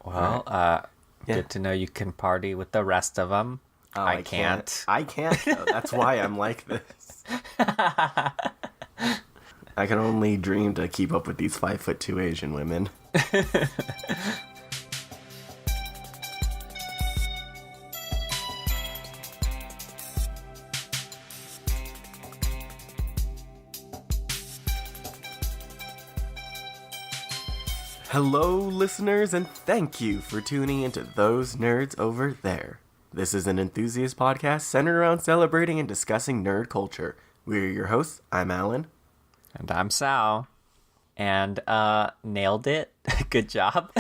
Well, Yeah. good to know you can party with the rest of them. Oh, I can't. I can't, though. That's why I'm like this. I can only dream to keep up with these 5'2" Asian women. Hello, listeners, and thank you for tuning into Those Nerds Over There. This is an enthusiast podcast centered around celebrating and discussing nerd culture. We're your hosts. I'm Alan. And I'm Sal. And, nailed it. Good job.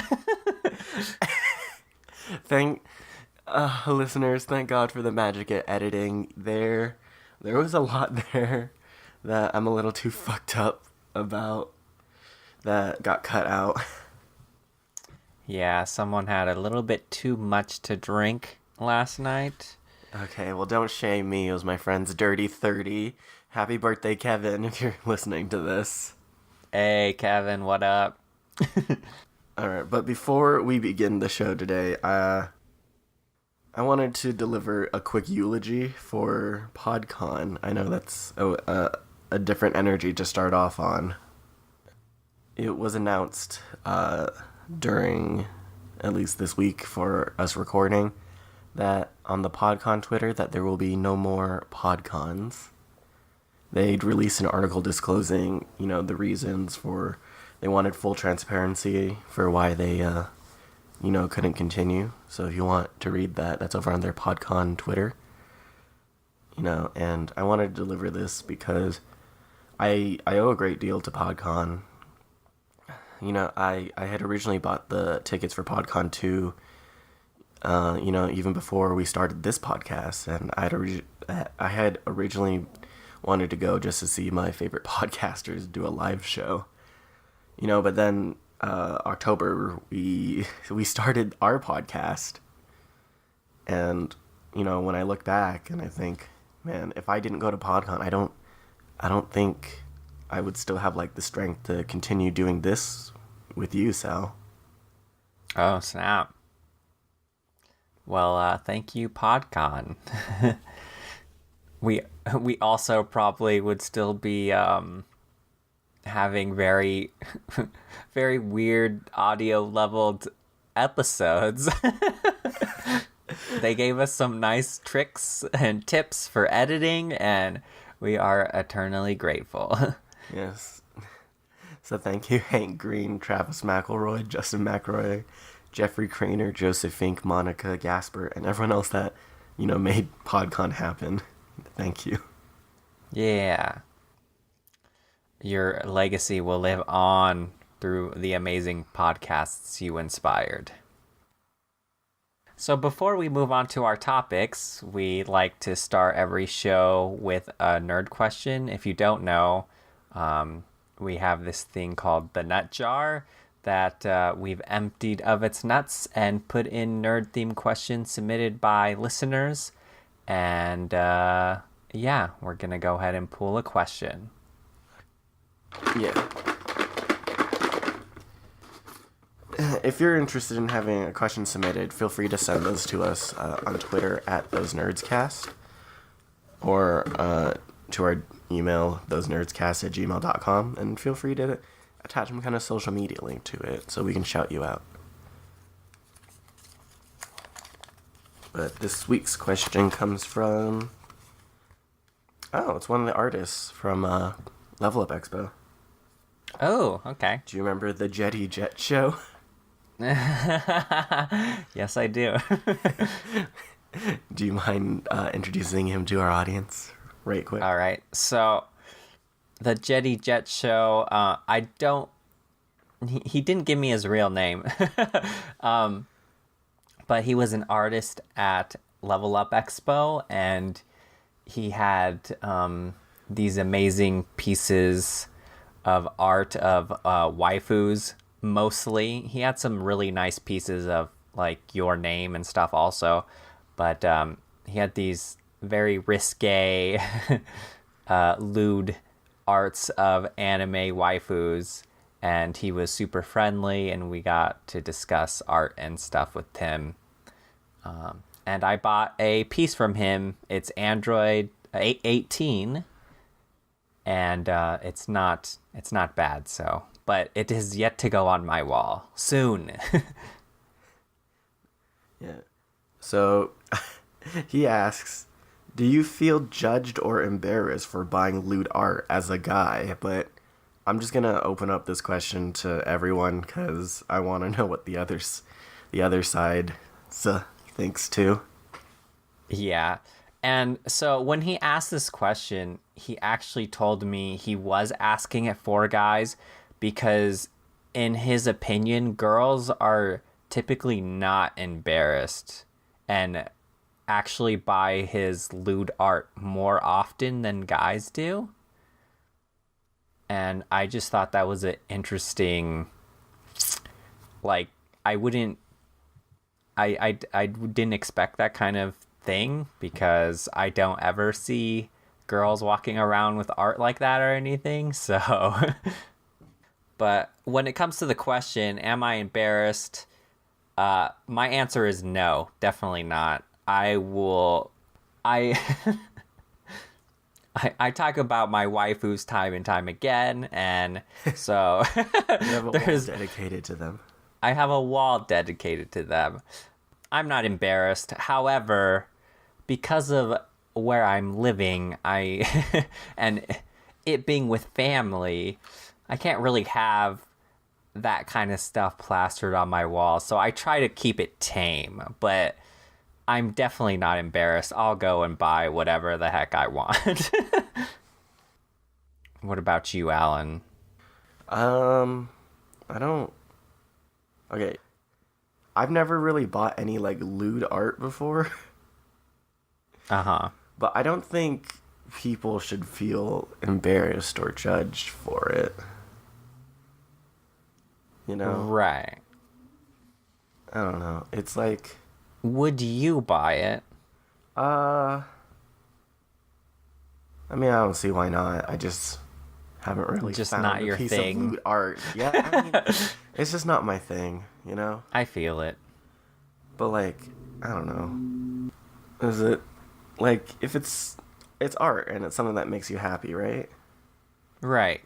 Listeners, thank God for the magic at editing. There was a lot there that I'm a little too fucked up about that got cut out. Yeah, someone had a little bit too much to drink last night. Okay, well, don't shame me. It was my friend's Dirty 30. Happy birthday, Kevin, if you're listening to this. Hey, Kevin, what up? Alright, but before we begin the show today, I wanted to deliver a quick eulogy for PodCon. I know that's a different energy to start off on. It was announced during, at least this week for us recording, that on the PodCon Twitter that there will be no more PodCons. They'd release an article disclosing, the reasons for, they wanted full transparency for why they, couldn't continue. So if you want to read that, that's over on their PodCon Twitter. And I wanted to deliver this because I owe a great deal to PodCon. I had originally bought the tickets for PodCon 2, even before we started this podcast, and I had originally wanted to go just to see my favorite podcasters do a live show, but then October we started our podcast, and when I look back and I think, man, if I didn't go to PodCon, I don't think I would still have the strength to continue doing this with you, Sal. Oh, snap. Well, thank you, PodCon. We also probably would still be having very very weird audio leveled episodes. They gave us some nice tricks and tips for editing, and we are eternally grateful. Yes. So thank you, Hank Green, Travis McElroy, Justin McElroy, Jeffrey Craner, Joseph Fink, Monica Gasper, and everyone else that, made PodCon happen. Thank you. Yeah. Your legacy will live on through the amazing podcasts you inspired. So before we move on to our topics, we like to start every show with a nerd question. If you don't know, we have this thing called the Nut Jar that we've emptied of its nuts and put in nerd-themed questions submitted by listeners. And yeah, we're going to go ahead and pull a question. Yeah. If you're interested in having a question submitted, feel free to send those to us on Twitter at ThoseNerdsCast, or to our email, thosenerdscast@gmail.com, and feel free to attach some kind of social media link to it so we can shout you out. But this week's question comes from... it's one of the artists from Level Up Expo. Oh, okay. Do you remember the Jetty Jet show? Yes, I do. Do you mind introducing him to our audience right quick? All right. So, the Jetty Jet show, he didn't give me his real name. But he was an artist at Level Up Expo, and he had these amazing pieces of art of waifus, mostly. He had some really nice pieces of, Your Name and stuff also, but he had these very risque, lewd arts of anime waifus, and he was super friendly, and we got to discuss art and stuff with him. And I bought a piece from him. It's Android 18, and it's not bad. So, but it is yet to go on my wall soon. Yeah. So he asks, do you feel judged or embarrassed for buying lewd art as a guy? But I'm just gonna open up this question to everyone because I want to know what the other side thinks too. Yeah. And so when he asked this question, he actually told me he was asking it for guys because, in his opinion, girls are typically not embarrassed and actually buy his lewd art more often than guys do. And I just thought that was an interesting, like, I didn't expect that kind of thing because I don't ever see girls walking around with art like that or anything. So, but when it comes to the question, am I embarrassed? My answer is no, definitely not. I I talk about my waifus time and time again, and so You have a wall dedicated to them. I have a wall dedicated to them. I'm not embarrassed. However, because of where I'm living, and it being with family, I can't really have that kind of stuff plastered on my wall. So I try to keep it tame, but I'm definitely not embarrassed. I'll go and buy whatever the heck I want. What about you, Alan? I don't. Okay. I've never really bought any like lewd art before. Uh-huh. But I don't think people should feel embarrassed or judged for it. You know? Right. I don't know. It's like, would you buy it? I mean, I don't see why not. I just haven't really just found not a your piece thing. of lewd art. Yeah, I mean, it's just not my thing, you know? I feel it. But like, I don't know. Is it like if it's art and it's something that makes you happy, right? Right.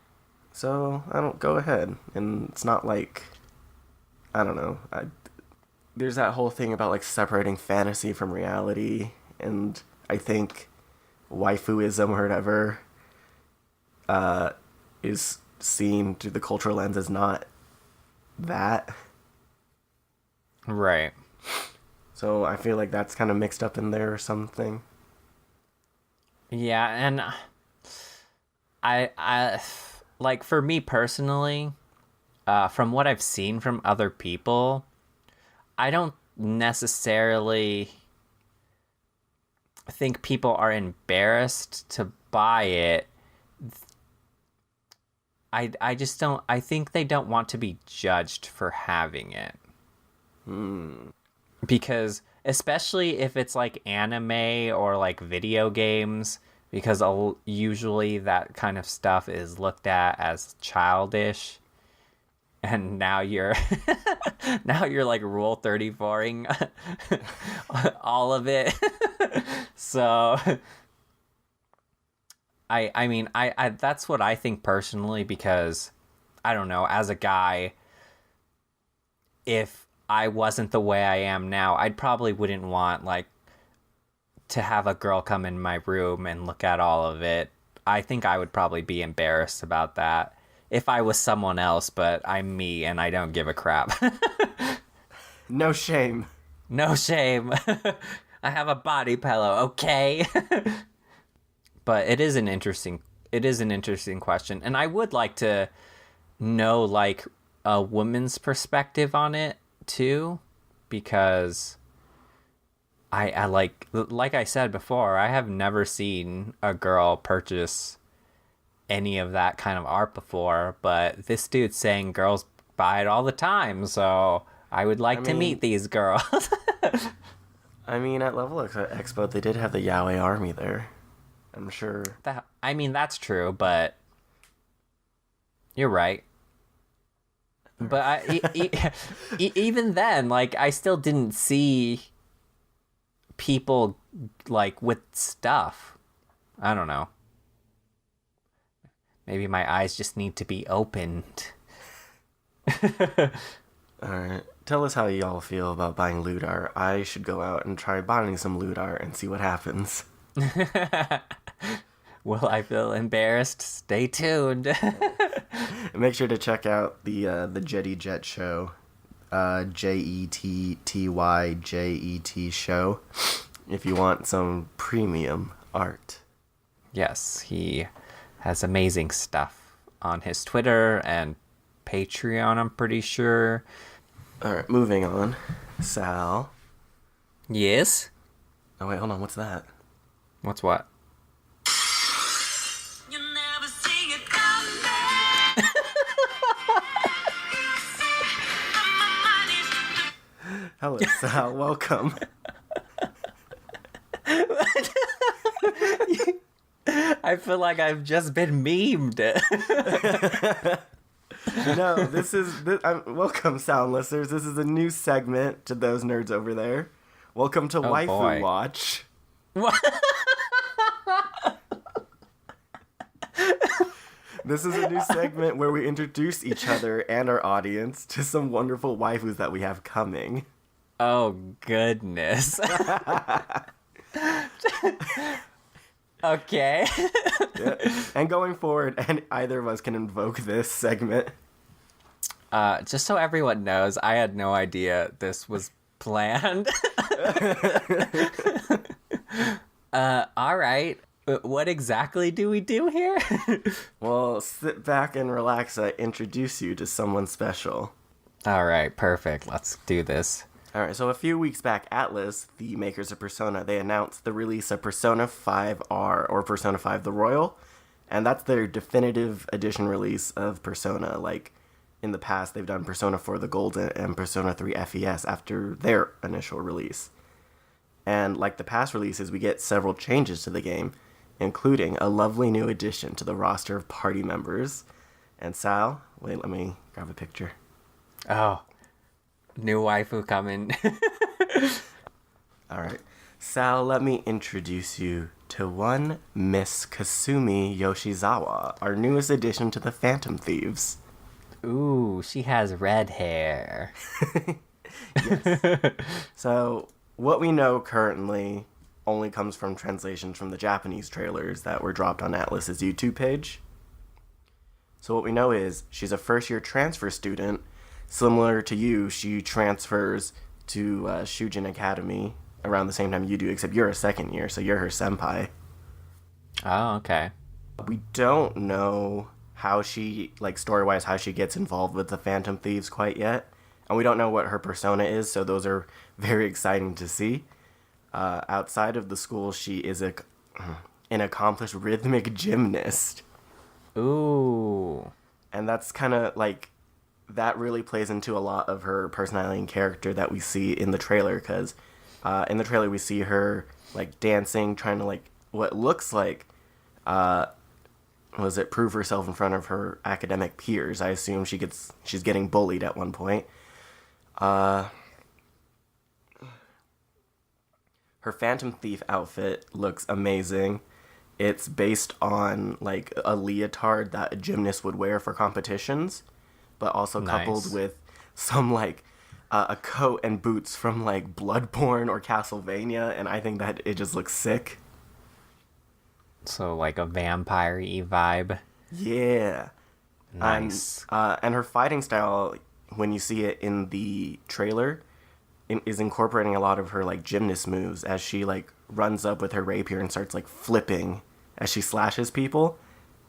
So I don't go ahead, and it's not like, I don't know. There's that whole thing about like separating fantasy from reality, and I think waifuism or whatever is seen through the cultural lens as not that. Right. So I feel like that's kind of mixed up in there or something. Yeah, and I like, for me personally, from what I've seen from other people, I don't necessarily think people are embarrassed to buy it. I just don't. I think they don't want to be judged for having it. Because especially if it's like anime or like video games, because usually that kind of stuff is looked at as childish. And now you're like Rule 34ing all of it. So I mean I that's what I think personally, because I don't know, as a guy, if I wasn't the way I am now, I'd probably wouldn't want like to have a girl come in my room and look at all of it. I think I would probably be embarrassed about that if I was someone else, but I'm me and I don't give a crap. No shame. No shame. I have a body pillow, okay? But it is an interesting question, and I would like to know like a woman's perspective on it too, because I like I said before, I have never seen a girl purchase any of that kind of art before, but this dude's saying girls buy it all the time, so I would like to meet these girls. I mean, at Level Expo, they did have the Yaoi army there. I'm sure. That's true, but you're right. But even then, like, I still didn't see people, like, with stuff. I don't know. Maybe my eyes just need to be opened. Alright. Tell us how y'all feel about buying lewd art. I should go out and try buying some lewd art and see what happens. Will I feel embarrassed? Stay tuned. Make sure to check out the Jetty Jet show. JETTYJET show. If you want some premium art. Yes, he has amazing stuff on his Twitter and Patreon, I'm pretty sure. Alright, moving on. Sal. Yes? Oh wait, hold on, what's that? What's what? You never see it coming. Hello, Sal. Welcome. I feel like I've just been memed. No, welcome, sound listeners. This is a new segment to those nerds over there. Welcome to Waifu boy. Watch. This is a new segment where we introduce each other and our audience to some wonderful waifus that we have coming. Oh, goodness. Okay. Yeah. And going forward, and either of us can invoke this segment. Just so everyone knows, I had no idea this was planned. All right. What exactly do we do here? Well, sit back and relax. I introduce you to someone special. All right, perfect. Let's do this. All right, so a few weeks back, Atlas, the makers of Persona, they announced the release of Persona 5R, or Persona 5 The Royal, and that's their definitive edition release of Persona. Like, in the past, they've done Persona 4 The Golden and Persona 3 FES after their initial release. And like the past releases, we get several changes to the game, including a lovely new addition to the roster of party members. And Sal, wait, let me grab a picture. Oh, new waifu coming. All right. Sal, let me introduce you to one Miss Kasumi Yoshizawa, our newest addition to the Phantom Thieves. Ooh, she has red hair. Yes. So, what we know currently only comes from translations from the Japanese trailers that were dropped on Atlas's YouTube page. So what we know is she's a first-year transfer student. Similar to you, she transfers to Shujin Academy around the same time you do, except you're a second year, so you're her senpai. Oh, okay. We don't know how she, like, story-wise, how she gets involved with the Phantom Thieves quite yet. And we don't know what her persona is, so those are very exciting to see. Outside of the school, she is an accomplished rhythmic gymnast. Ooh. And that's kind of, like, that really plays into a lot of her personality and character that we see in the trailer, because in the trailer we see her, like, dancing, trying to, like, what looks like, prove herself in front of her academic peers. I assume she's getting bullied at one point. Her Phantom Thief outfit looks amazing. It's based on, like, a leotard that a gymnast would wear for competitions, but also coupled with some, like, a coat and boots from, like, Bloodborne or Castlevania, and I think that it just looks sick. So, like, a vampire-y vibe. Yeah. Nice. And her fighting style, when you see it in the trailer, is incorporating a lot of her, like, gymnast moves as she, like, runs up with her rapier and starts, like, flipping as she slashes people,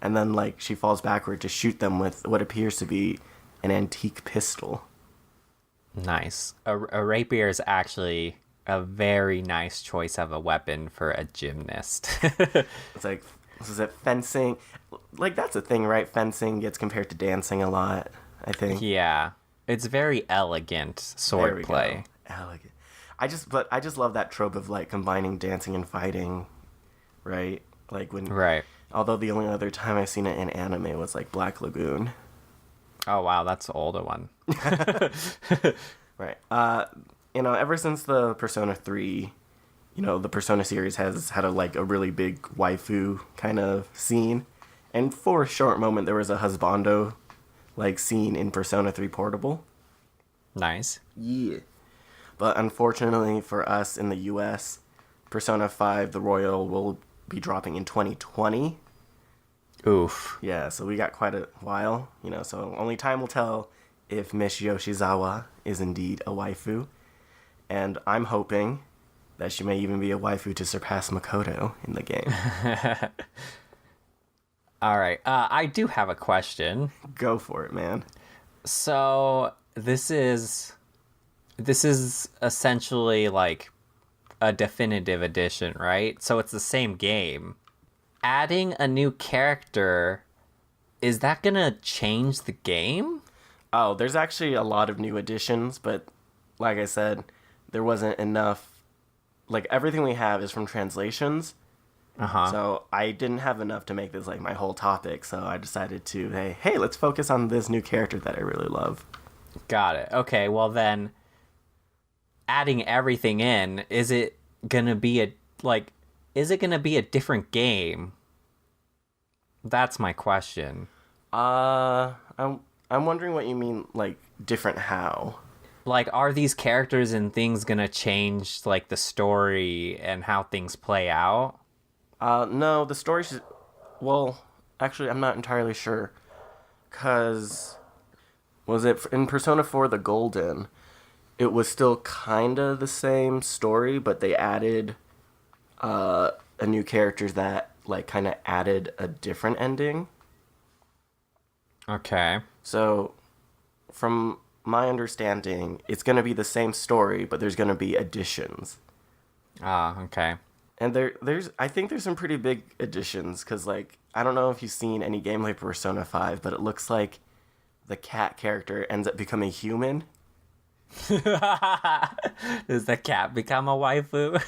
and then, like, she falls backward to shoot them with what appears to be an antique pistol. Nice. A rapier is actually a very nice choice of a weapon for a gymnast. It's like, is it fencing? Like, that's a thing, right? Fencing gets compared to dancing a lot, I think. Yeah. It's very elegant swordplay. Go. Elegant. I just love that trope of, like, combining dancing and fighting, right? Like, when... Right. Although the only other time I've seen it in anime was, like, Black Lagoon. Oh wow, that's the older one. Right. Ever since the Persona 3, the Persona series has had a really big waifu kind of scene. And for a short moment, there was a husbando scene in Persona 3 Portable. Nice. Yeah. But unfortunately for us in the US, Persona 5 The Royal will be dropping in 2020. Oof. Yeah, so we got quite a while, so only time will tell if Miss Yoshizawa is indeed a waifu. And I'm hoping that she may even be a waifu to surpass Makoto in the game. All right. I do have a question. Go for it, man. So this is essentially like a definitive edition, right? So it's the same game. Adding a new character, is that gonna change the game? Oh, there's actually a lot of new additions, but like I said, there wasn't enough. Everything we have is from translations. Uh-huh. So I didn't have enough to make this my whole topic, so I decided to, hey, let's focus on this new character that I really love. Got it. Okay, well then, adding everything in, is it gonna be a different game? That's my question. I'm wondering what you mean, different how? Are these characters and things gonna change, the story and how things play out? No, the story should... Well, actually, I'm not entirely sure. Because... Was it in Persona 4 The Golden? It was still kind of the same story, but they added a new character that, kind of added a different ending. Okay. So, from my understanding, it's going to be the same story, but there's going to be additions. Okay. And I think there's some pretty big additions, because, I don't know if you've seen any gameplay for Persona 5, but it looks like the cat character ends up becoming human. Does the cat become a waifu?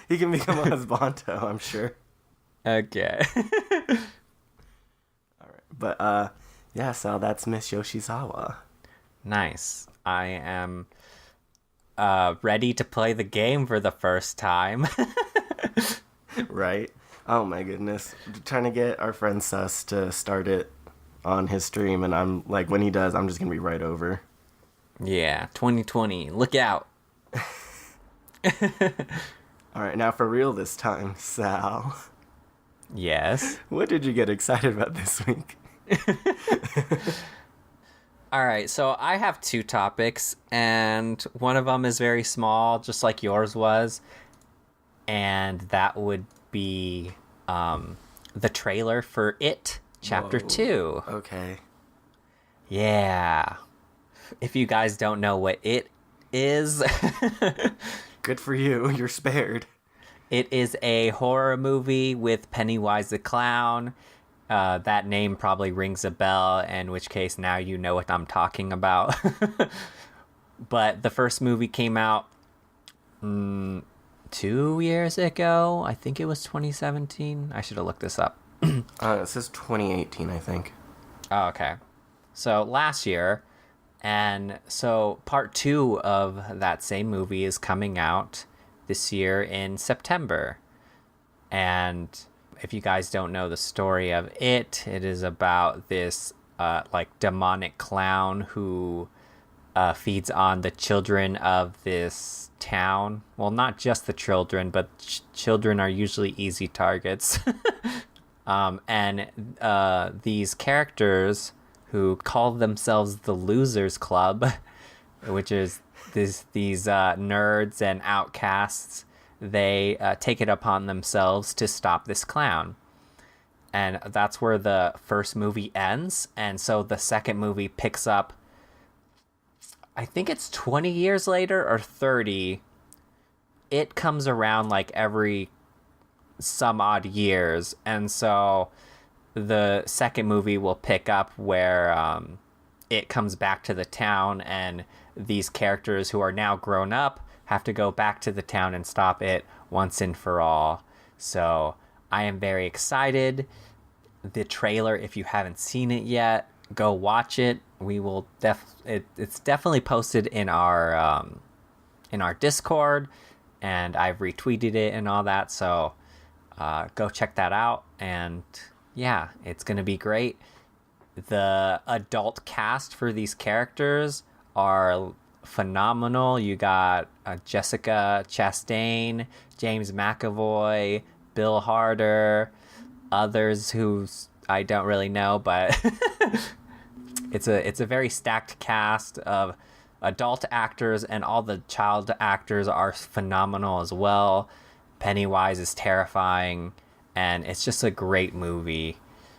He can become a husbando, I'm sure. Okay. All right. But, yeah, so that's Miss Yoshizawa. Nice. I am ready to play the game for the first time. Right? Oh my goodness. Trying to get our friend Sus to start it on his stream, and I'm when he does, I'm just gonna be right over. Yeah, 2020. Look out. Alright, now for real this time, Sal. Yes. What did you get excited about this week? Alright, so I have two topics, and one of them is very small, just like yours was. And that would be the trailer for It Chapter 2. Okay. Yeah. If you guys don't know what It is, good for you. You're spared. it is a horror movie with Pennywise the Clown. That name probably rings a bell, in which case now you know what I'm talking about. But the first movie came out 2 years ago. I think it was 2017. I should have looked this up. It says 2018, I think. Oh, okay. So last year, and so part 2 of that same movie is coming out this year in September. And if you guys don't know the story of it, it is about this demonic clown who feeds on the children of this town. Well, not just the children, but children are usually easy targets. And these characters who call themselves the Losers Club, which is these nerds and outcasts, they take it upon themselves to stop this clown. And that's where the first movie ends. And so the second movie picks up, I think it's 20 years later or 30. It comes around every some odd years. And so the second movie will pick up where it comes back to the town, and these characters who are now grown up have to go back to the town and stop it once and for all. So I am very excited. The trailer, if you haven't seen it yet, go watch it. We will it's definitely posted in our Discord, and I've retweeted it and all that. So go check that out. And yeah, it's gonna be great. The adult cast for these characters are phenomenal. You got Jessica Chastain, James McAvoy, Bill Harder, others who I don't really know, but it's a very stacked cast of adult actors, and all the child actors are phenomenal as well. Pennywise is terrifying, and it's just a great movie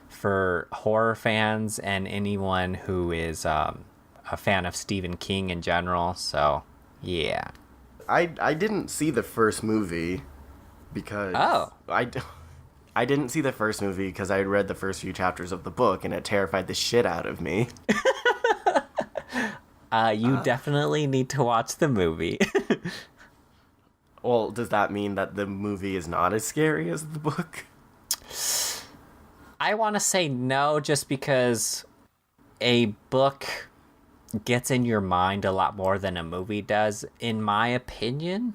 for horror fans and anyone who is a fan of Stephen King in general. So yeah. I didn't see the first movie because I didn't see the first movie because I had read the first few chapters of the book and it terrified the shit out of me. You definitely need to watch the movie. Well, does that mean that the movie is not as scary as the book? I want to say no, just because a book gets in your mind a lot more than a movie does, in my opinion.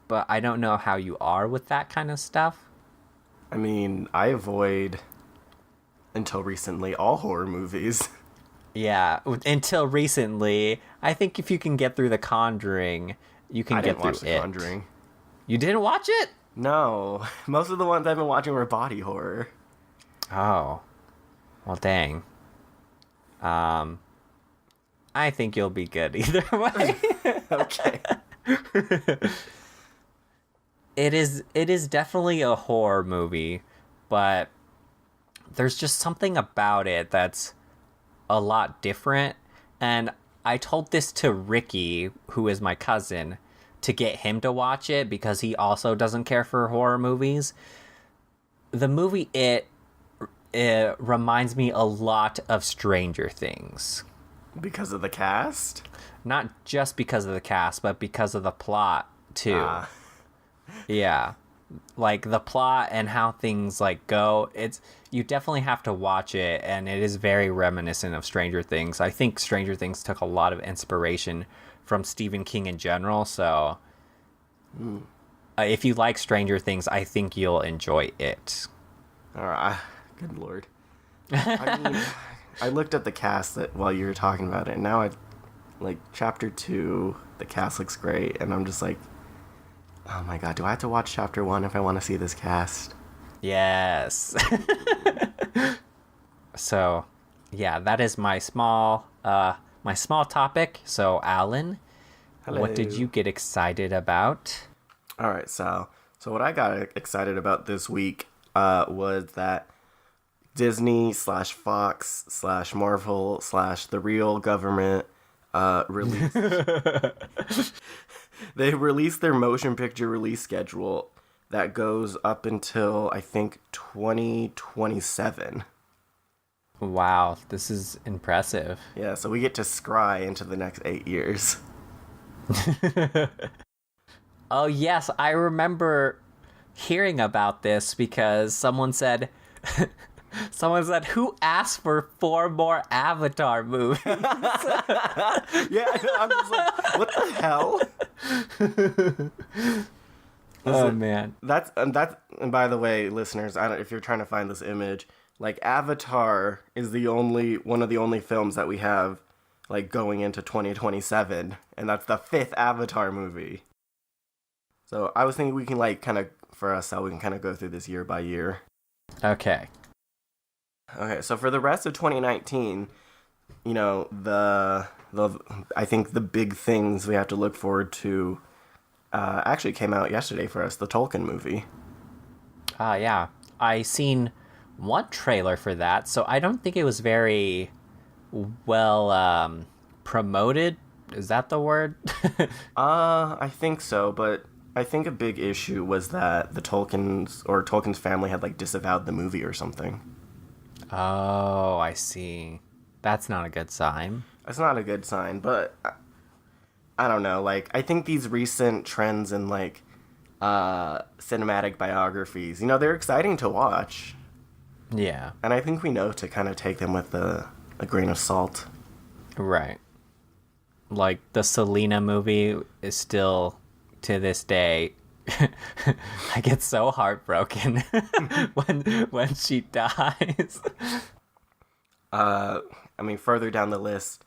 But I don't know how you are with that kind of stuff. I mean, I avoid, until recently, all horror movies. Yeah, until recently. I think if you can get through The Conjuring, you can get through it. I didn't watch The Conjuring. You didn't watch it? No. Most of the ones I've been watching were body horror. Oh. Well, dang. I think you'll be good either way. Okay. It is definitely a horror movie, but there's just something about it that's a lot different. And I told this to Ricky, who is my cousin, to get him to watch it because he also doesn't care for horror movies. The movie It reminds me a lot of Stranger Things. Because of the cast? Not just because of the cast, but because of the plot too. Yeah. Like the plot and how things like go, you definitely have to watch it, and it is very reminiscent of Stranger Things. I think Stranger Things took a lot of inspiration from Stephen King in general, so if you like Stranger Things, I think you'll enjoy it. Alright. Good lord. I mean, I looked at the cast while you were talking about it, and now chapter 2, the cast looks great, and I'm just like, oh my god, do I have to watch chapter 1 if I want to see this cast? Yes. So, yeah, that is my small topic. So, Alan, Hello. What did you get excited about? Alright, so what I got excited about this week was that Disney / Fox / Marvel / the real government released they released their motion picture release schedule that goes up until I think 2027. Wow, this is impressive. Yeah, so we get to scry into the next 8 years. Oh yes, I remember hearing about this because someone said who asked for 4 more Avatar movies? Yeah, I'm just like, what the hell? Oh man, that's and by the way, listeners, if you're trying to find this image, like Avatar is one of the only films that we have like going into 2027, and that's the 5th Avatar movie. So I was thinking we can we can kind of go through this year by year. Okay. Okay, so for the rest of 2019, you know, I think the big things we have to look forward to actually came out yesterday for us, the Tolkien movie. Yeah. I seen one trailer for that, so I don't think it was very well promoted. Is that the word? I think so, but I think a big issue was that Tolkien's family had disavowed the movie or something. Oh, I see. That's not a good sign. It's not a good sign, but I don't know. I think these recent trends in cinematic biographies, they're exciting to watch. Yeah. And I think we know to kind of take them with a a grain of salt. Right. Like, the Selena movie is still, to this day, I get so heartbroken when she dies. I mean, further down the list,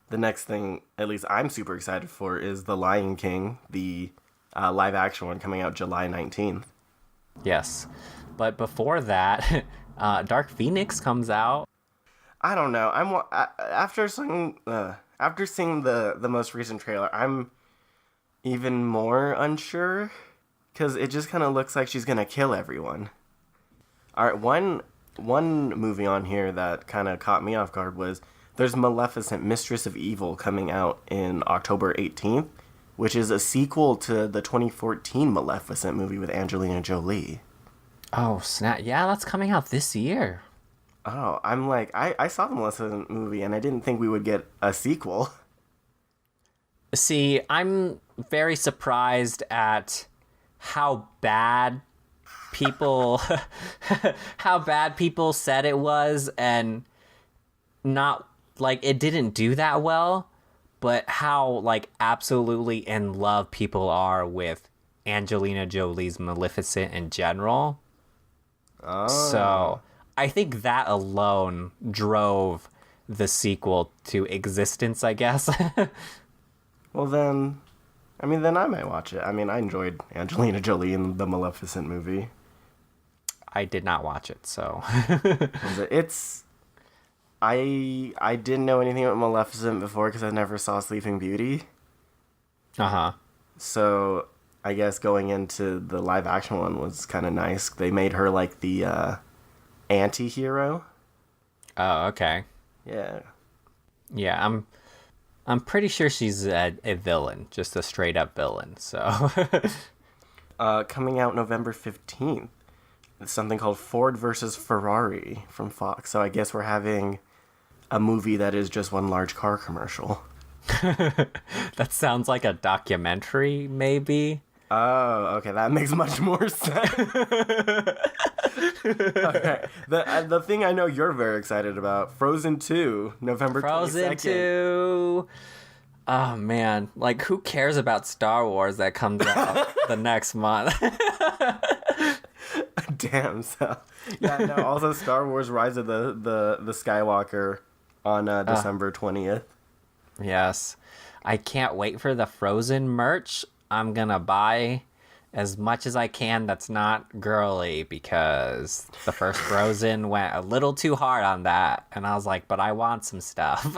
the next thing, at least I'm super excited for, is The Lion King, the live action one coming out July 19th. Yes. But before that, Dark Phoenix comes out. I don't know. After seeing the most recent trailer, I'm even more unsure because it just kind of looks like she's gonna kill everyone. All right, one movie on here that kind of caught me off guard was there's Maleficent, Mistress of Evil coming out in October 18th, which is a sequel to the 2014 Maleficent movie with Angelina Jolie. Oh, snap. Yeah, that's coming out this year. Oh, I'm like, I saw the Maleficent movie and I didn't think we would get a sequel. See, I'm very surprised at how bad people said it was, and not like it didn't do that well, but how like absolutely in love people are with Angelina Jolie's Maleficent in general. Oh. So I think that alone drove the sequel to existence, I guess. Well, then I might watch it. I mean, I enjoyed Angelina Jolie in the Maleficent movie. I did not watch it, so. I didn't know anything about Maleficent before because I never saw Sleeping Beauty. Uh-huh. So I guess going into the live action one was kind of nice. They made her like the anti-hero. Oh, okay. Yeah. Yeah, I'm pretty sure she's a villain, just a straight up villain. So, coming out November 15th, it's something called Ford versus Ferrari from Fox. So I guess we're having a movie that is just one large car commercial. that sounds like a documentary, maybe. Oh, okay, that makes much more sense. Okay, the thing I know you're very excited about, Frozen 2, November 22nd. Frozen 2. Oh man, like who cares about Star Wars that comes out the next month? Damn, so yeah, no, also Star Wars Rise of the Skywalker on December 20th. Yes. I can't wait for the Frozen merch. I'm gonna buy as much as I can that's not girly, because the first Frozen went a little too hard on that, and I was like, but I want some stuff.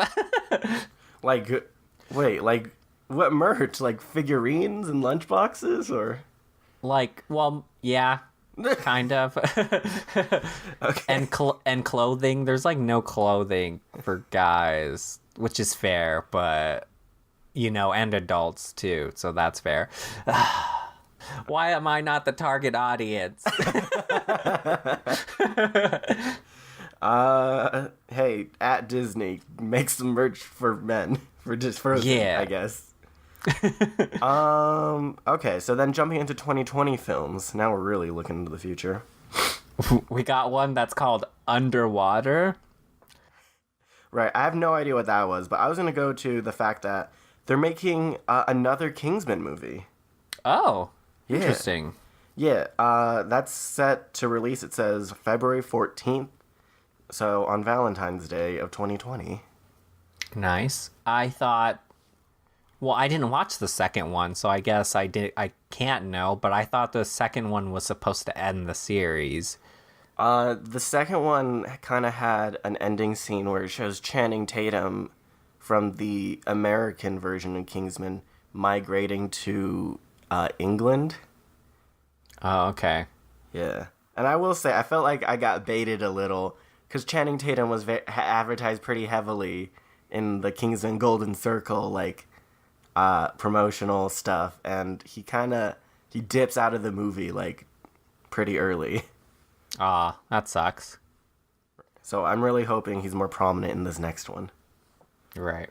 Like, wait, like what merch? Like figurines and lunchboxes, or like, well, yeah, kind of. okay. And clothing. There's like no clothing for guys, which is fair, but you know, and adults too, so that's fair. Why am I not the target audience? Hey, at Disney, make some merch for men for just Frozen, Yeah. I guess. Okay, so then jumping into 2020 films, now we're really looking into the future. We got one that's called Underwater. Right, I have no idea what that was, but I was gonna go to the fact that they're making another Kingsman movie. Oh, Yeah. interesting. Yeah, that's set to release, it says, February 14th, so on Valentine's Day of 2020. Nice. I thought, well, I didn't watch the second one, so I guess I can't know, but I thought the second one was supposed to end the series. The second one kind of had an ending scene where it shows Channing Tatum from the American version of Kingsman migrating to England. Oh, okay. Yeah. And I will say, I felt like I got baited a little, because Channing Tatum was advertised pretty heavily in the Kingsman Golden Circle, like, promotional stuff, and he dips out of the movie, like, pretty early. Aw, that sucks. So I'm really hoping he's more prominent in this next one. Right.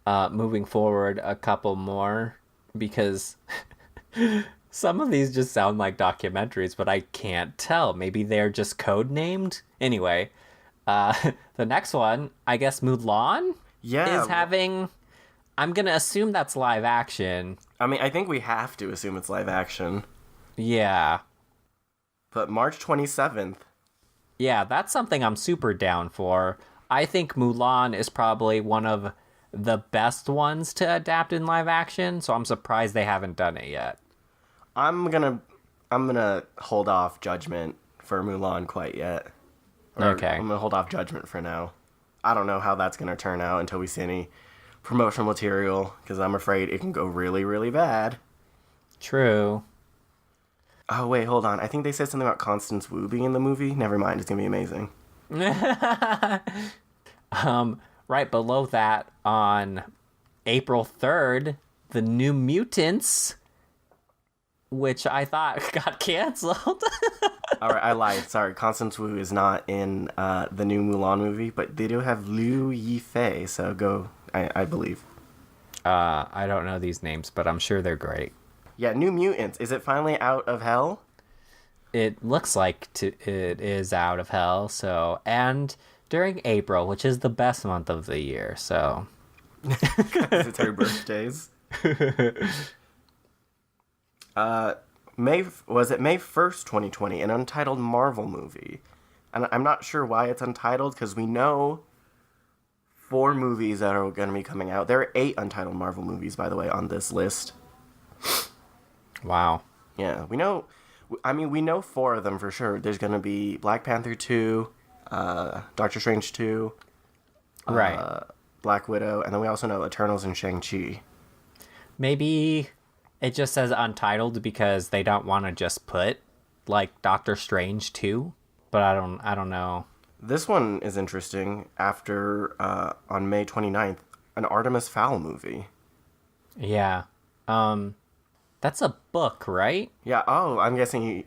Moving forward, a couple more, because some of these just sound like documentaries, but I can't tell. Maybe they're just code named. Anyway, The next one, I guess Mulan Yeah. is having... I'm going to assume that's live action. I mean, I think we have to assume it's live action. Yeah. But March 27th. Yeah, that's something I'm super down for. I think Mulan is probably one of the best ones to adapt in live action, so I'm surprised they haven't done it yet. I'm gonna hold off judgment for Mulan quite yet. Okay. I'm gonna hold off judgment for now. I don't know how that's gonna turn out until we see any promotional material, because I'm afraid it can go really, really bad. True. Oh wait, hold on. I think they said something about Constance Wu being in the movie. Never mind, it's gonna be amazing. Right below that, on April 3rd, the New Mutants, which I thought got canceled. All right, I lied. Sorry, Constance Wu is not in the new Mulan movie, but they do have Liu Yifei, so go. I believe. I don't know these names, but I'm sure they're great. Yeah, New Mutants. Is it finally out of hell? It looks like it is out of hell, so... And during April, which is the best month of the year, so... Because it's her birthdays. May 1st, 2020, an untitled Marvel movie. And I'm not sure why it's untitled, because we know 4 movies that are going to be coming out. There are 8 untitled Marvel movies, by the way, on this list. Wow. Yeah, we know 4 of them for sure. There's going to be Black Panther 2, Doctor Strange 2, Right. Black Widow, and then we also know Eternals and Shang-Chi. Maybe it just says untitled because they don't want to just put, like, Doctor Strange 2, but I don't know. This one is interesting. After, on May 29th, an Artemis Fowl movie. Yeah. That's a book, right? Yeah, oh, I'm guessing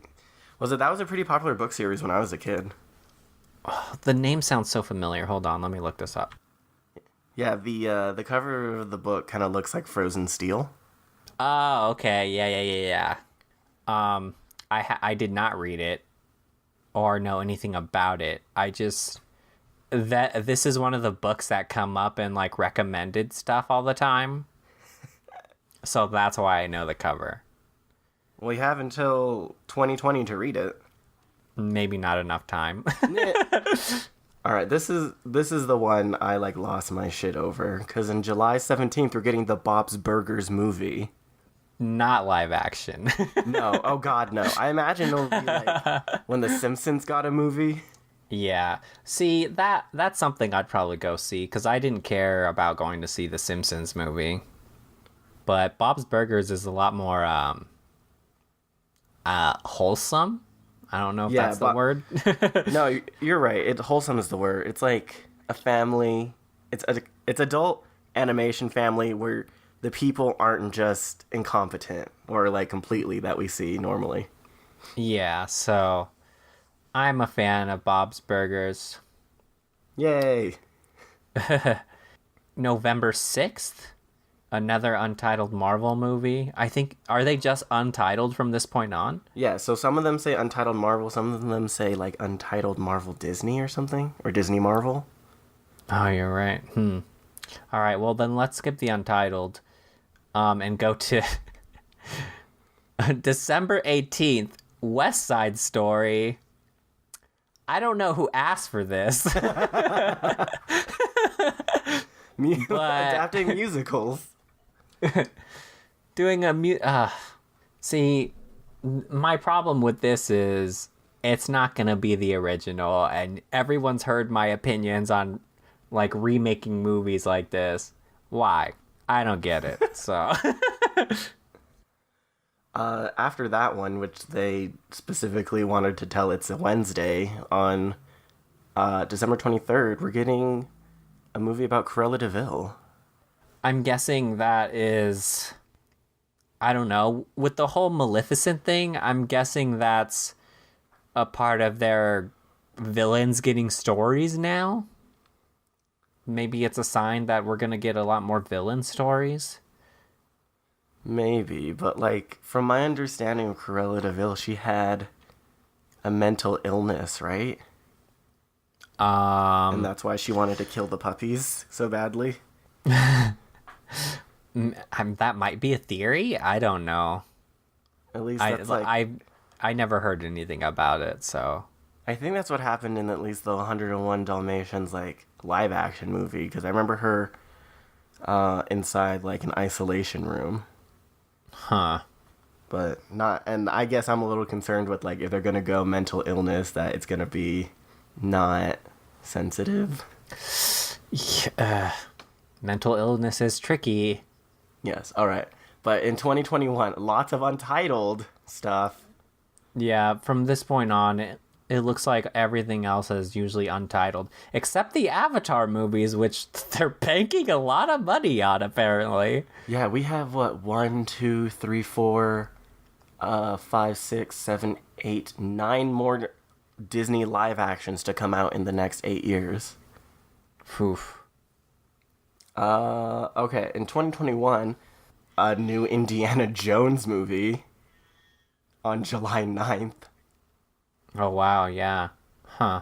that was a pretty popular book series when I was a kid. The name sounds so familiar. Hold on, let me look this up. Yeah, the cover of the book kind of looks like frozen steel. Oh, okay. Yeah. I did not read it or know anything about it. This is one of the books that come up in, like, recommended stuff all the time. So that's why I know the cover. We have until 2020 to read it. Maybe not enough time. All right, this is the one I, like, lost my shit over, because in July 17th we're getting the Bob's Burgers movie. Not live action. No, oh god, no. I imagine it'll be like when The Simpsons got a movie. Yeah. See, that's something I'd probably go see, because I didn't care about going to see the Simpsons movie. But Bob's Burgers is a lot more wholesome. I don't know if that's the word. No, you're right. Wholesome is the word. It's like a family. It's adult animation family where the people aren't just incompetent or, like, completely that we see normally. Yeah, so I'm a fan of Bob's Burgers. Yay. November 6th, another untitled Marvel movie. I think, are they just untitled from this point on? Yeah, so some of them say Untitled Marvel, some of them say, like, Untitled Marvel Disney or something, or Disney Marvel. Oh, you're right. All right, well, then let's skip the untitled and go to December 18th, West Side Story. I don't know who asked for this. Adapting musicals. Doing a see, my problem with this is it's not gonna be the original, and everyone's heard my opinions on, like, remaking movies like this. Why? I don't get it. So After that one, which they specifically wanted to tell it's a Wednesday, on December 23rd, we're getting a movie about Cruella de Vil. I'm guessing that is, I don't know, with the whole Maleficent thing, I'm guessing that's a part of their villains getting stories now. Maybe it's a sign that we're gonna get a lot more villain stories. Maybe, but, like, from my understanding of Cruella de Vil, she had a mental illness, right? And that's why she wanted to kill the puppies so badly. That might be a theory. I don't know. At least that's like... I never heard anything about it, so... I think that's what happened in at least the 101 Dalmatians, like, live-action movie, because I remember her inside, like, an isolation room. Huh. But not... And I guess I'm a little concerned with, like, if they're going to go mental illness, that it's going to be not sensitive. Yeah, mental illness is tricky. Yes, all right. But in 2021, lots of untitled stuff. Yeah, from this point on, it looks like everything else is usually untitled, except the Avatar movies, which they're banking a lot of money on, apparently. Yeah, we have, 1, 2, 3, 4, 5, 6, 7, 8, 9 more Disney live actions to come out in the next 8 years. Oof. Okay, in 2021, a new Indiana Jones movie on July 9th. Oh, wow, yeah. Huh.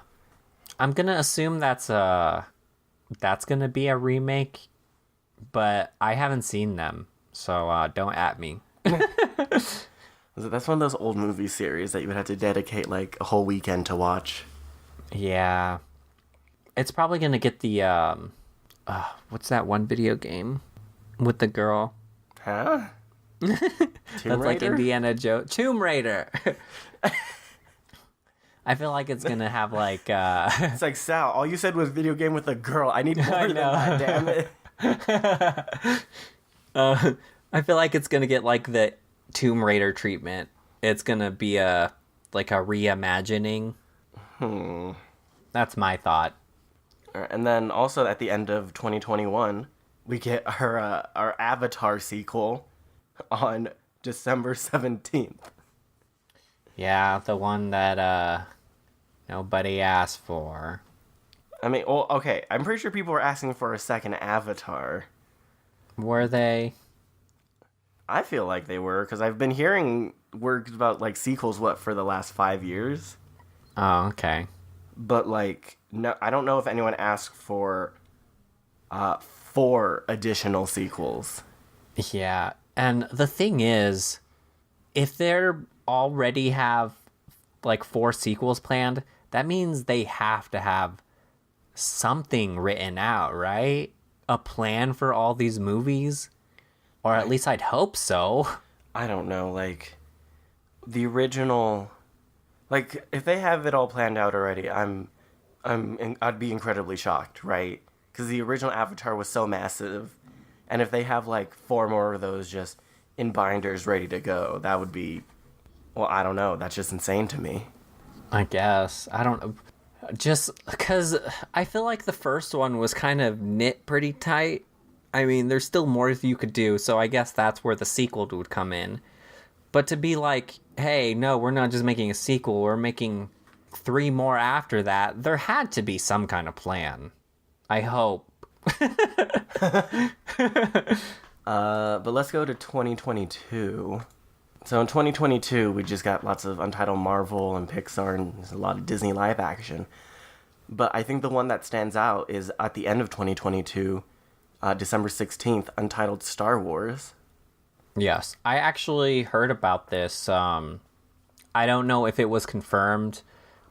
I'm gonna assume that's gonna be a remake, but I haven't seen them, so don't at me. That's one of those old movie series that you would have to dedicate, like, a whole weekend to watch. Yeah. It's probably gonna get the, what's that one video game with the girl? Huh? That's like Indiana Jones. Tomb Raider! I feel like it's gonna have, like, It's like, Sal, all you said was video game with a girl. I need more than that, damn it. I feel like it's gonna get, like, the Tomb Raider treatment. It's gonna be a reimagining. That's my thought. And then also at the end of 2021, we get our Avatar sequel on December 17th. Yeah, the one that nobody asked for. I mean, well, okay, I'm pretty sure people were asking for a second Avatar. Were they? I feel like they were, because I've been hearing words about, like, sequels, for the last 5 years. Oh, okay. But, like, no, I don't know if anyone asked for 4 additional sequels. Yeah, and the thing is, if they're already have, like, 4 sequels planned, that means they have to have something written out, right? A plan for all these movies? Or at least I'd hope so. I don't know, like, the original... Like, if they have it all planned out already, I'd be incredibly shocked, right? Because the original Avatar was so massive, and if they have, like, 4 more of those just in binders ready to go, that would be... Well, I don't know. That's just insane to me. I guess. I don't know. Just because I feel like the first one was kind of knit pretty tight. I mean, there's still more you could do, so I guess that's where the sequel would come in. But to be like, hey, no, we're not just making a sequel, we're making 3 more after that, there had to be some kind of plan. I hope. But let's go to 2022. So in 2022, we just got lots of untitled Marvel and Pixar, and there's a lot of Disney live action. But I think the one that stands out is at the end of 2022, December 16th, untitled Star Wars. Yes, I actually heard about this. I don't know if it was confirmed,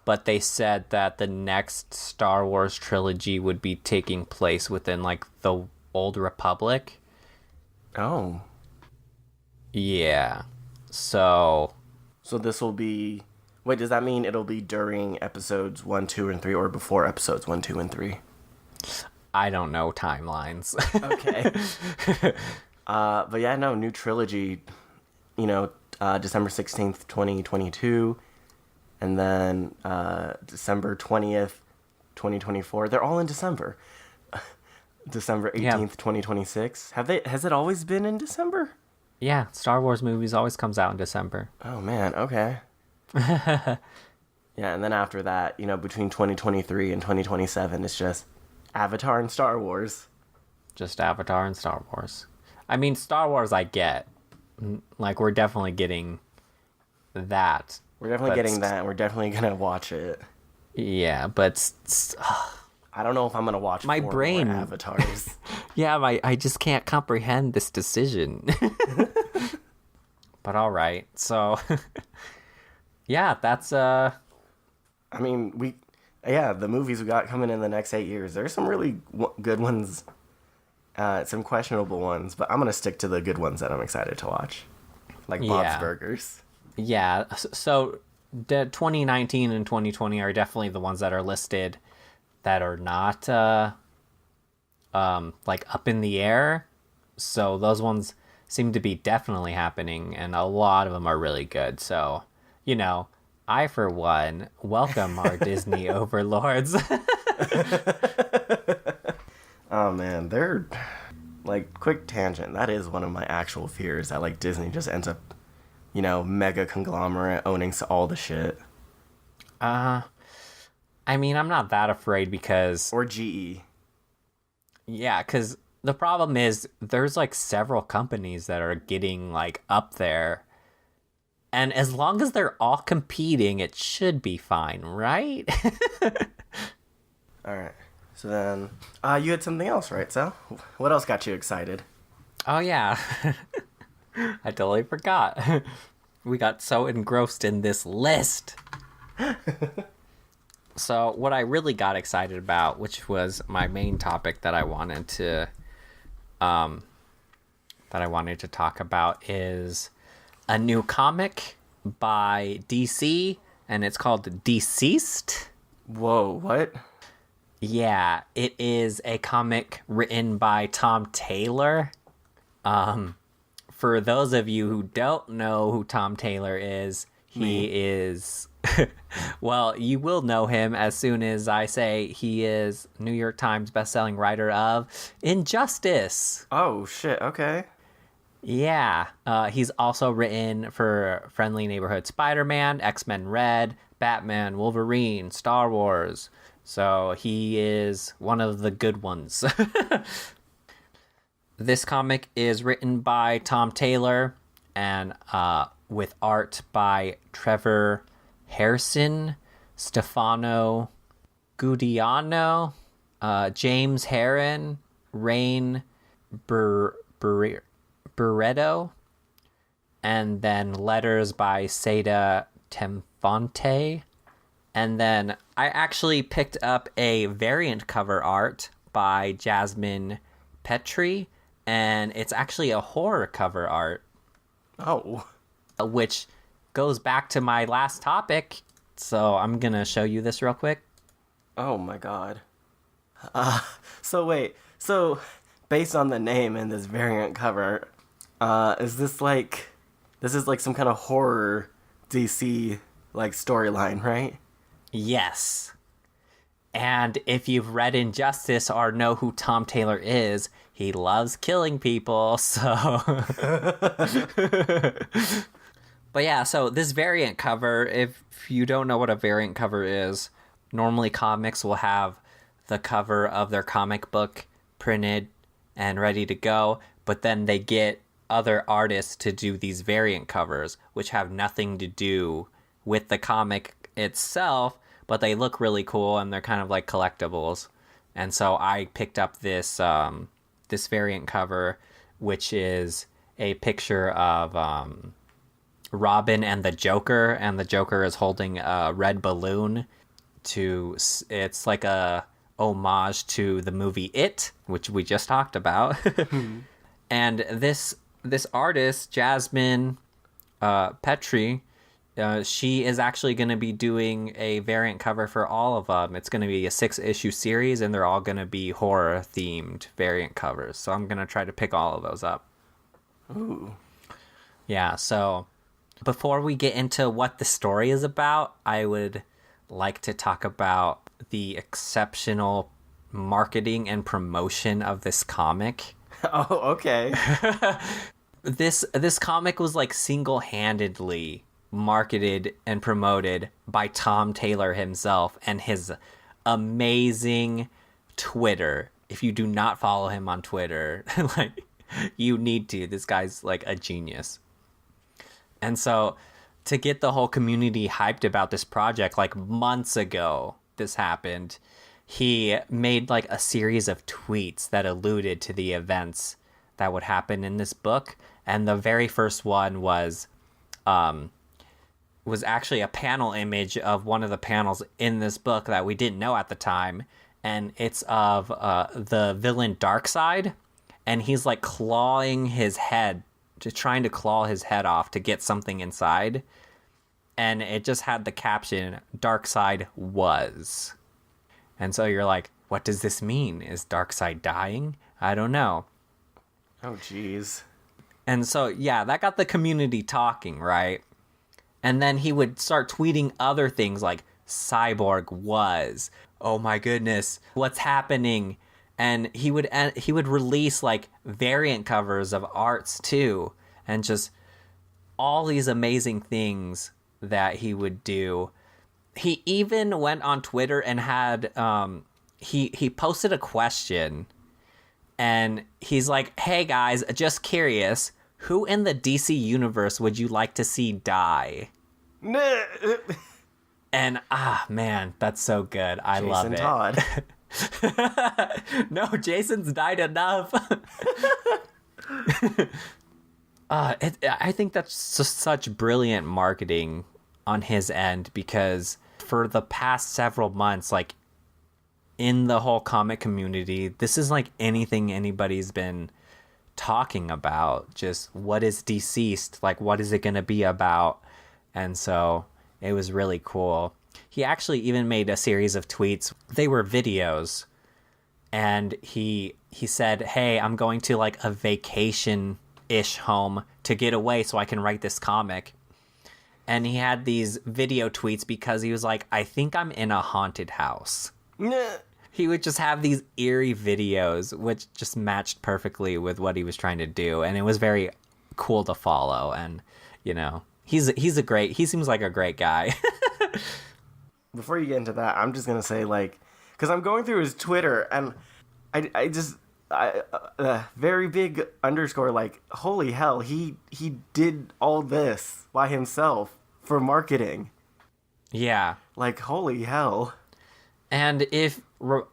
but they said that the next Star Wars trilogy would be taking place within, like, the Old Republic. Oh. Yeah. So this will be... Wait, does that mean it'll be during episodes 1, 2, and 3, or before episodes 1, 2, and 3? I don't know timelines. Okay. But yeah, no, new trilogy, December 16th, 2022, and then December 20th, 2024. They're all in December. December 18th, 2026. Has it always been in December? Yeah, Star Wars movies always comes out in December. Oh, man, okay. Yeah, and then after that, between 2023 and 2027, it's just Avatar and Star Wars. Just Avatar and Star Wars. I mean, Star Wars I get. Like, we're definitely getting that. We're definitely getting that, and we're definitely going to watch it. Yeah, but I don't know if I'm gonna watch My 4 brain. more Avatars. yeah, I just can't comprehend this decision. But all right, so yeah, that's I mean, the movies we got coming in the next 8 years. There's some really good ones, some questionable ones, but I'm gonna stick to the good ones that I'm excited to watch, like Bob's Yeah. Burgers. Yeah, so the 2019 and 2020 are definitely the ones that are listed that are not like up in the air. So those ones seem to be definitely happening, and a lot of them are really good. So, I for one welcome our Disney overlords. Oh man, they're like, quick tangent. That is one of my actual fears, that like Disney just ends up, mega conglomerate owning all the shit. I mean, I'm not that afraid because Or GE. yeah, because the problem is there's like several companies that are getting like up there. And as long as they're all competing, it should be fine, right? All right. So then, you had something else, right, Sal? What else got you excited? Oh, yeah. I totally forgot. We got so engrossed in this list. So what I really got excited about, which was my main topic that I wanted to talk about, is a new comic by DC, and it's called DCeased. Whoa, what? Yeah, it is a comic written by Tom Taylor. For those of you who don't know who Tom Taylor is, he is... well, you will know him as soon as I say he is New York Times bestselling writer of Injustice. Oh, shit, okay. Yeah, he's also written for Friendly Neighborhood Spider-Man, X-Men Red, Batman, Wolverine, Star Wars. So he is one of the good ones. This comic is written by Tom Taylor and with art by Trevor Harrison, Stefano Gudiano, James Herron, Rain Barreto, and then letters by Seda Temfonte. And then I actually picked up a variant cover art by Jasmine Petrie, and it's actually a horror cover art. Oh. Which goes back to my last topic. So I'm going to show you this real quick. Oh my god. So wait, based on the name and this variant cover, is this like some kind of horror DC like storyline, right? Yes. And if you've read Injustice or know who Tom Taylor is, he loves killing people, so... But yeah, so this variant cover, if you don't know what a variant cover is, normally comics will have the cover of their comic book printed and ready to go, but then they get other artists to do these variant covers, which have nothing to do with the comic itself, but they look really cool and they're kind of like collectibles. And so I picked up this this variant cover, which is a picture of Robin and the Joker is holding a red balloon. It's like a homage to the movie It, which we just talked about. And this artist, Jasmine Petrie, she is actually going to be doing a variant cover for all of them. It's going to be a 6-issue series, and they're all going to be horror-themed variant covers. So I'm going to try to pick all of those up. Ooh. Yeah, so before we get into what the story is about, I would like to talk about the exceptional marketing and promotion of this comic. Oh, okay. This comic was like single-handedly marketed and promoted by Tom Taylor himself and his amazing Twitter. If you do not follow him on Twitter, like, you need to. This guy's like a genius. And so to get the whole community hyped about this project like months ago, this happened, he made like a series of tweets that alluded to the events that would happen in this book. And the very first one was actually a panel image of one of the panels in this book that we didn't know at the time. And it's of the villain Darkseid. And he's like clawing his head, just trying to claw his head off to get something inside. And it just had the caption, Darkseid was. And so you're like, what does this mean? Is Darkseid dying? I don't know. Oh, jeez. And so, yeah, that got the community talking, right? And then he would start tweeting other things like, Cyborg was. Oh my goodness, what's happening? And he would release like variant covers of arts too. And just all these amazing things that he would do. He even went on Twitter and had he posted a question, and he's like, hey guys, just curious, who in the DC universe would you like to see die? And man, that's so good. I love it. Todd. No, Jason's died enough. I think that's just such brilliant marketing on his end, because for the past several months, like in the whole comic community, this is like anything anybody's been talking about. Just what is DCeased? Like, what is it going to be about? And so it was really cool. He actually even made a series of tweets. They were videos. And he said, hey, I'm going to like a vacation-ish home to get away so I can write this comic. And he had these video tweets because he was like, I think I'm in a haunted house. He would just have these eerie videos, which just matched perfectly with what he was trying to do. And it was very cool to follow. And, you know, he seems like a great guy. Before you get into that, I'm just going to say, like, because I'm going through his Twitter, and I very big underscore, like, holy hell, he did all this by himself for marketing. Yeah. Like, holy hell. And if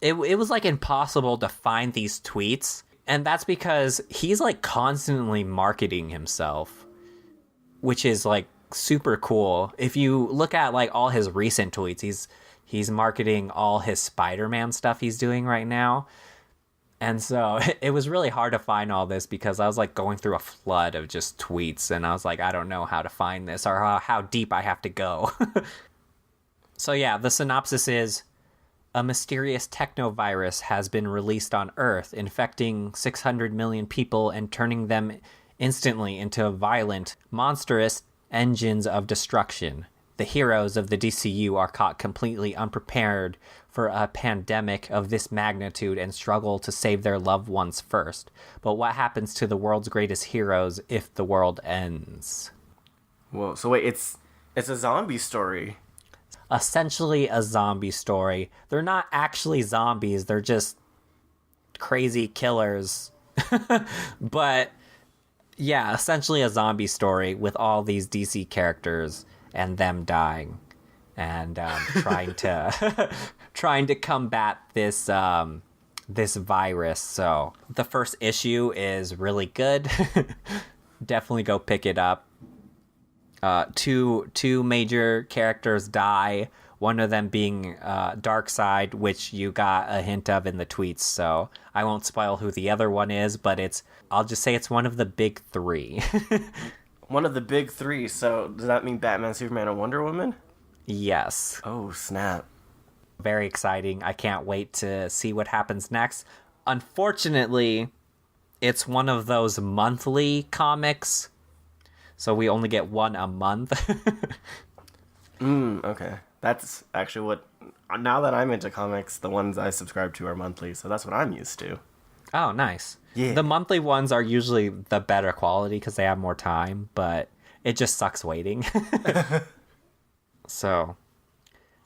it was like impossible to find these tweets, and that's because he's like constantly marketing himself, which is like super cool. If you look at like all his recent tweets, he's marketing all his Spider-Man stuff he's doing right now. And so it was really hard to find all this because I was like going through a flood of just tweets, and I was like, I don't know how to find this or how deep I have to go. So yeah, the synopsis is, a mysterious technovirus has been released on Earth, infecting 600 million people and turning them instantly into violent, monstrous engines of destruction. The heroes of the DCU are caught completely unprepared for a pandemic of this magnitude and struggle to save their loved ones first. But what happens to the world's greatest heroes if the world ends? Whoa, so wait, it's a zombie story. Essentially a zombie story. They're not actually zombies, they're just crazy killers. But yeah, essentially a zombie story with all these DC characters and them dying and trying to combat this this virus. So the first issue is really good. Definitely go pick it up. Two major characters die, one of them being Darkseid, which you got a hint of in the tweets, so I won't spoil who the other one is, but I'll just say it's one of the big three. One of the big three, so does that mean Batman, Superman, and Wonder Woman? Yes. Oh, snap. Very exciting. I can't wait to see what happens next. Unfortunately, it's one of those monthly comics, so we only get one a month. Okay. That's actually what, now that I'm into comics, the ones I subscribe to are monthly, so that's what I'm used to. Oh, nice. Yeah. The monthly ones are usually the better quality because they have more time, but it just sucks waiting. So,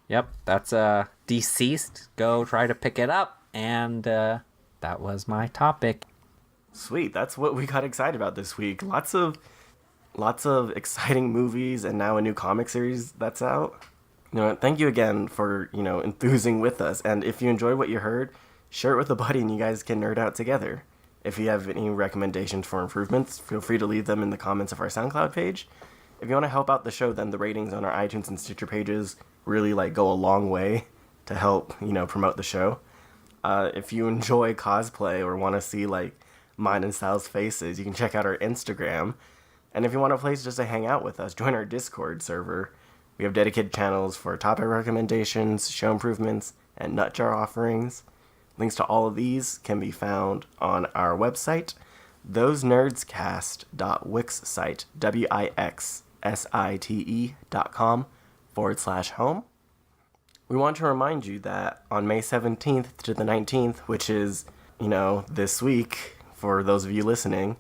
yep, that's DCeased. Go try to pick it up, and that was my topic. Sweet, that's what we got excited about this week. Lots of exciting movies, and now a new comic series that's out. You know what? Thank you again for, enthusing with us. And if you enjoyed what you heard, share it with a buddy and you guys can nerd out together. If you have any recommendations for improvements, feel free to leave them in the comments of our SoundCloud page. If you want to help out the show, then the ratings on our iTunes and Stitcher pages really go a long way to help, promote the show. If you enjoy cosplay or want to see mine and Sal's faces, you can check out our Instagram. And if you want a place just to hang out with us, join our Discord server. We have dedicated channels for topic recommendations, show improvements, and nutjar offerings. Links to all of these can be found on our website, thosenerdscast.wixsite, wixsite.com/home. We want to remind you that on May 17th to the 19th, which is, this week, for those of you listening,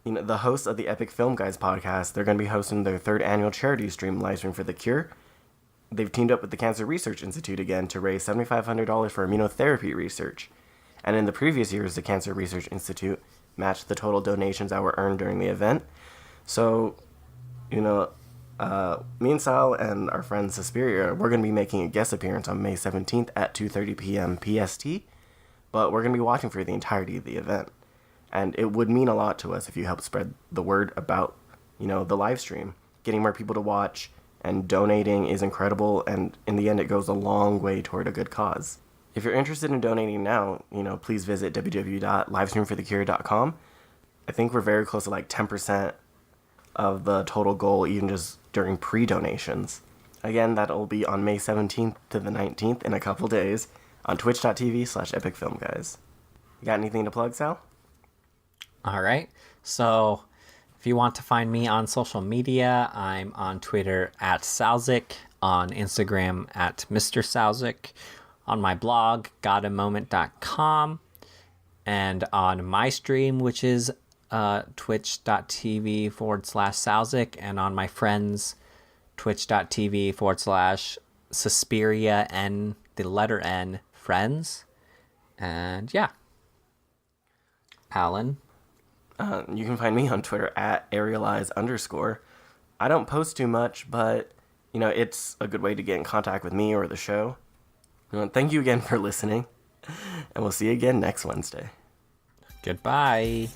the hosts of the Epic Film Guys podcast, they're going to be hosting their 3rd annual charity stream livestream for the cure. They've teamed up with the Cancer Research Institute again to raise $7,500 for immunotherapy research. And in the previous years, the Cancer Research Institute matched the total donations that were earned during the event. So, me and Sal and our friend Suspiria, we're going to be making a guest appearance on May 17th at 2:30 p.m. PST, but we're going to be watching for the entirety of the event. And it would mean a lot to us if you help spread the word about, the live stream. Getting more people to watch and donating is incredible, and in the end, it goes a long way toward a good cause. If you're interested in donating now, please visit www.livestreamforthecure.com. I think we're very close to 10% of the total goal, even just during pre-donations. Again, that'll be on May 17th to the 19th in a couple days on twitch.tv/epicfilmguys. You got anything to plug, Sal? All right. So if you want to find me on social media, I'm on Twitter at Salzik, on Instagram at Mr. Salzik, on my blog, gotamoment.com, and on my stream, which is twitch.tv/Salzik, and on my friends, twitch.tv/Suspiria N, the letter N, friends. And yeah. Alan? You can find me on Twitter at Arielize_. I don't post too much, but, it's a good way to get in contact with me or the show. Thank you again for listening, and we'll see you again next Wednesday. Goodbye.